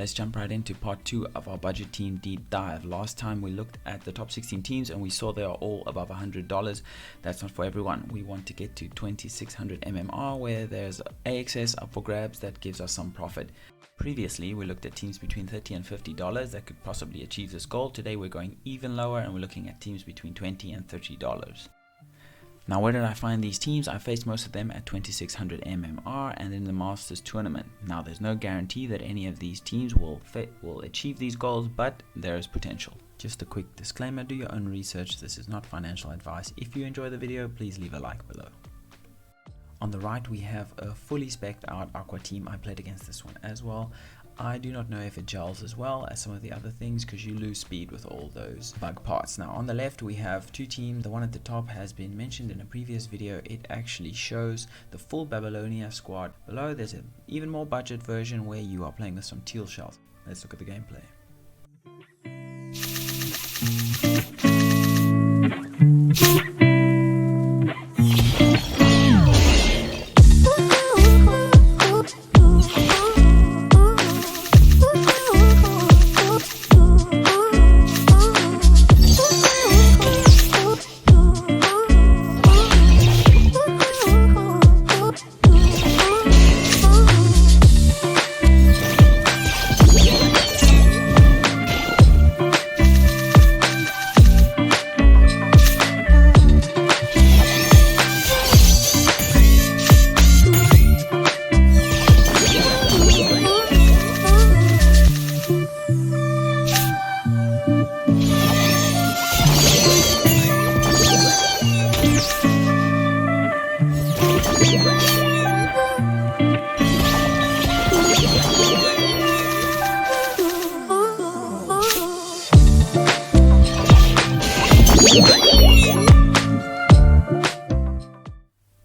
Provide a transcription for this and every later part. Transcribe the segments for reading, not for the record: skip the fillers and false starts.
let's jump right into part 2 of our budget team deep dive. Last time we looked at the top 16 teams and we saw they are all above $100. That's not for everyone. We want to get to 2600 MMR where there's AXS up for grabs that gives us some profit. Previously, we looked at teams between $30 and $50 that could possibly achieve this goal. Today we're going even lower and we're looking at teams between $20 and $30. Now, where did I find these teams? I faced most of them at 2600 MMR and in the Masters tournament. Now, there's no guarantee that any of these teams will achieve these goals, but there is potential. Just a quick disclaimer, do your own research. This is not financial advice. If you enjoy the video, please leave a like below. On the right, we have a fully spec'd out aqua team. I played against this one as well. I do not know if it gels as well as some of the other things because you lose speed with all those bug parts. Now on the left we have two teams. The one at the top has been mentioned in a previous video. It actually shows the full Babylonia squad. Below there's an even more budget version where you are playing with some teal shells. Let's look at the gameplay.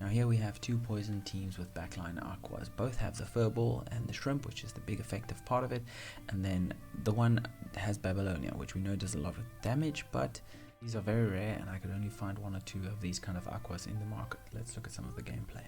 Now here we have two poison teams with backline aquas. Both have the furball and the shrimp, which is the big effective part of it, and then the one has Babylonia, which we know does a lot of damage, but these are very rare and I could only find one or two of these kind of aquas in the market. Let's look at some of the gameplay.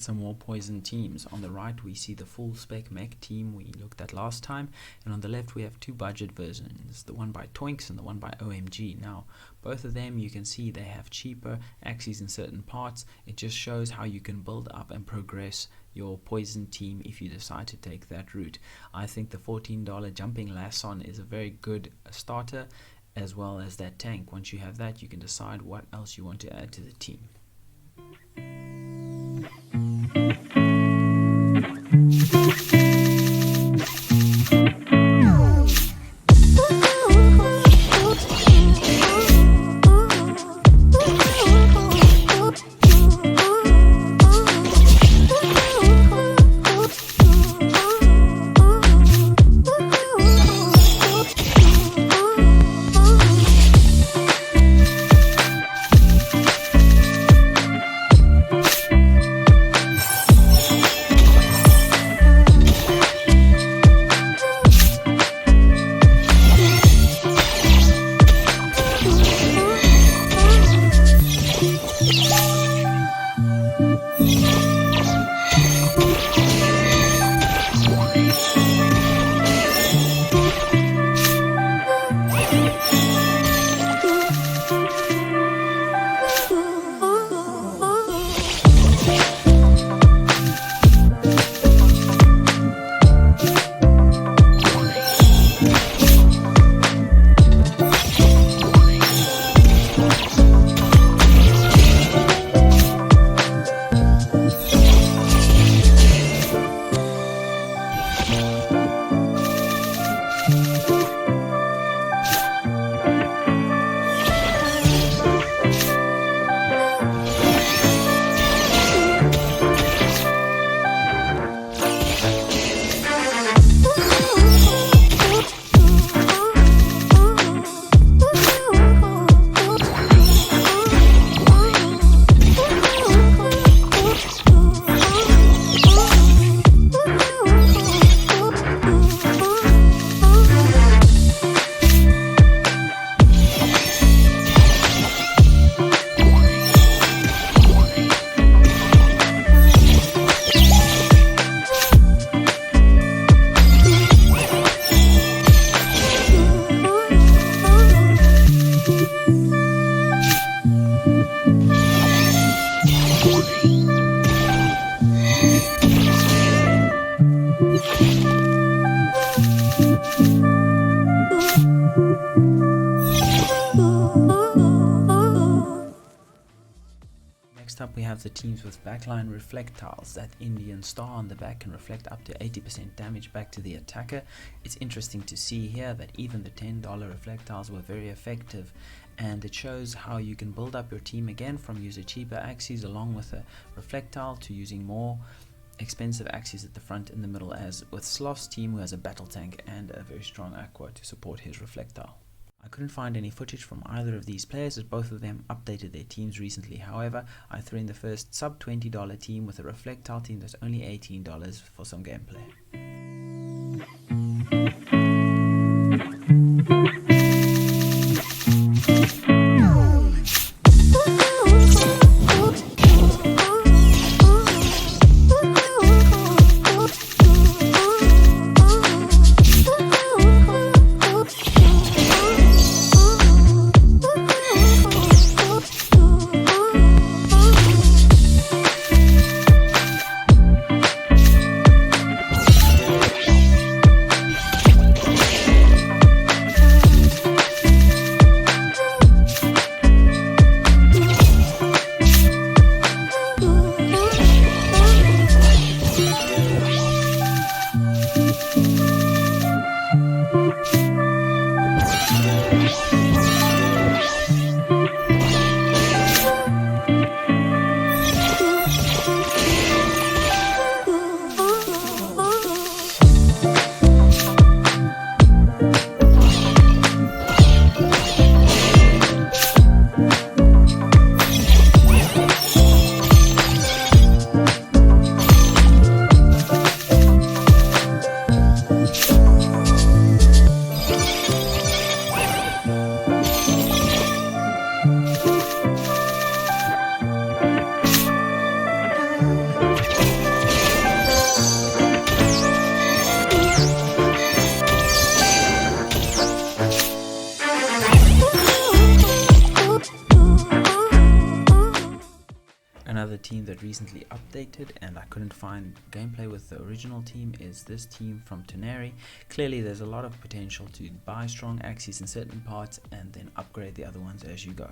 at some more poison teams. On the right we see the full spec mech team we looked at last time, and on the left we have two budget versions, the one by Toinks and the one by OMG. Now both of them, you can see they have cheaper Axies in certain parts. It just shows how you can build up and progress your poison team if you decide to take that route. I think the $14 jumping Lasson is a very good starter, as well as that tank. Once you have that, you can decide what else you want to add to the team. Next up we have the teams with backline Reflectiles. That Indian star on the back can reflect up to 80% damage back to the attacker. It's interesting to see here that even the $10 Reflectiles were very effective, and it shows how you can build up your team again from using cheaper Axies along with a Reflectile to using more expensive Axies at the front and the middle, as with Sloth's team, who has a battle tank and a very strong aqua to support his Reflectile. I couldn't find any footage from either of these players, as both of them updated their teams recently. However, I threw in the first sub $20 team with a Reflectile team that's only $18 for some gameplay. team that recently updated and I couldn't find gameplay with the original team is this team from Toneri. Clearly there's a lot of potential to buy strong Axies in certain parts and then upgrade the other ones as you go.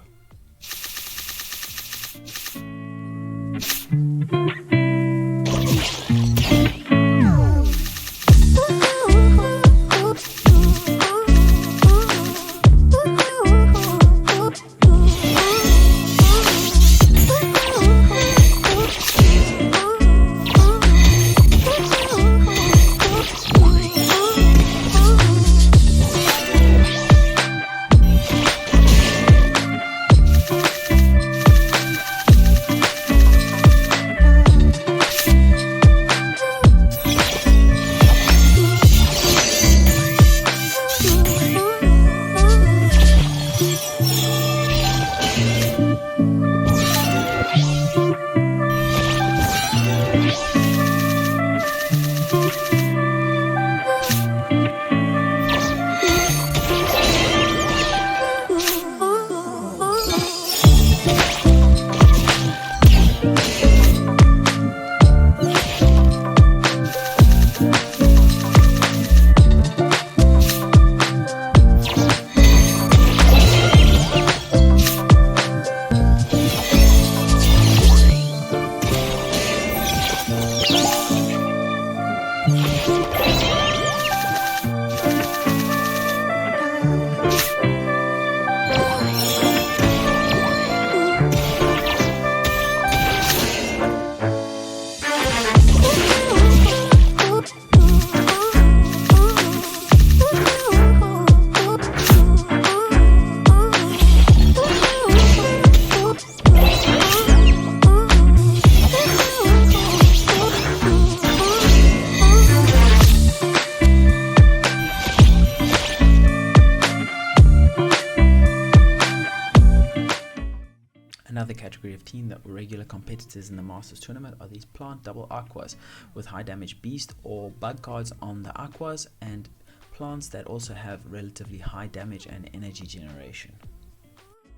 Another category of team that were regular competitors in the Masters tournament are these plant double aquas with high damage beast or bug cards on the aquas and plants that also have relatively high damage and energy generation.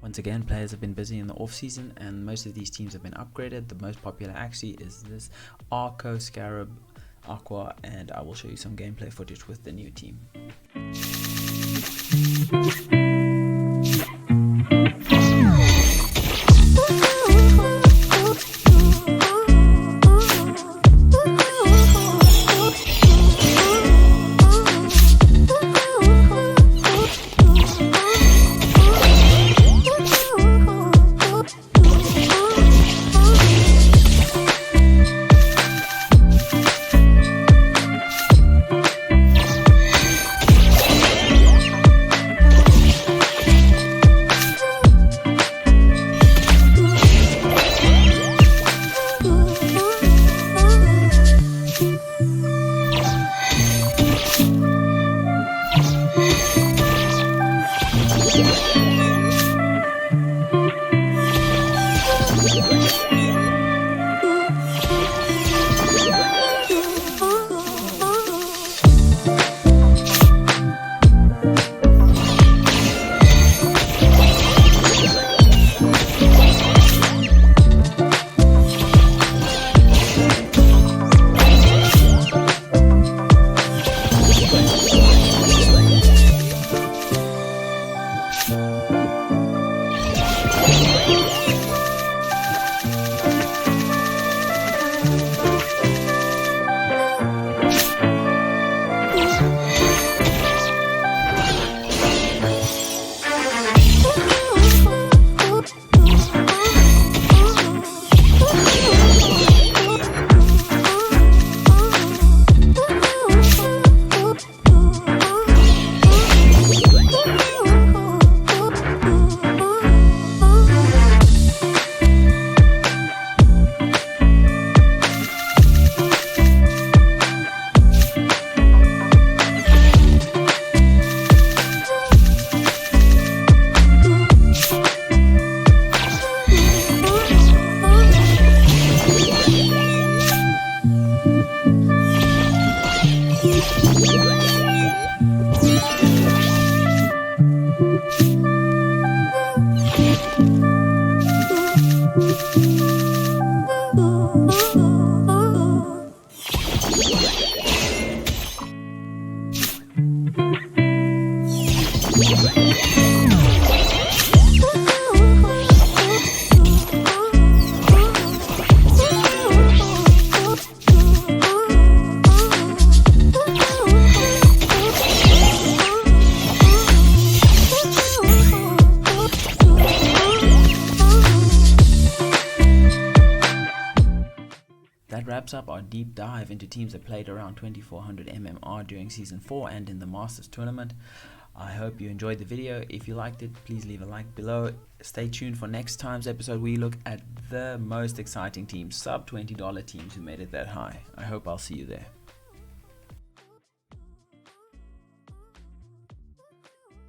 Once again, players have been busy in the off season and most of these teams have been upgraded. The most popular Axie is this arco, scarab, aqua, and I will show you some gameplay footage with the new team. That wraps up our deep dive into teams that played around 2400 MMR during Season 4 and in the Masters tournament. I hope you enjoyed the video. If you liked it, please leave a like below. Stay tuned for next time's episode where we look at the most exciting teams, sub $20 teams who made it that high. I hope I'll see you there.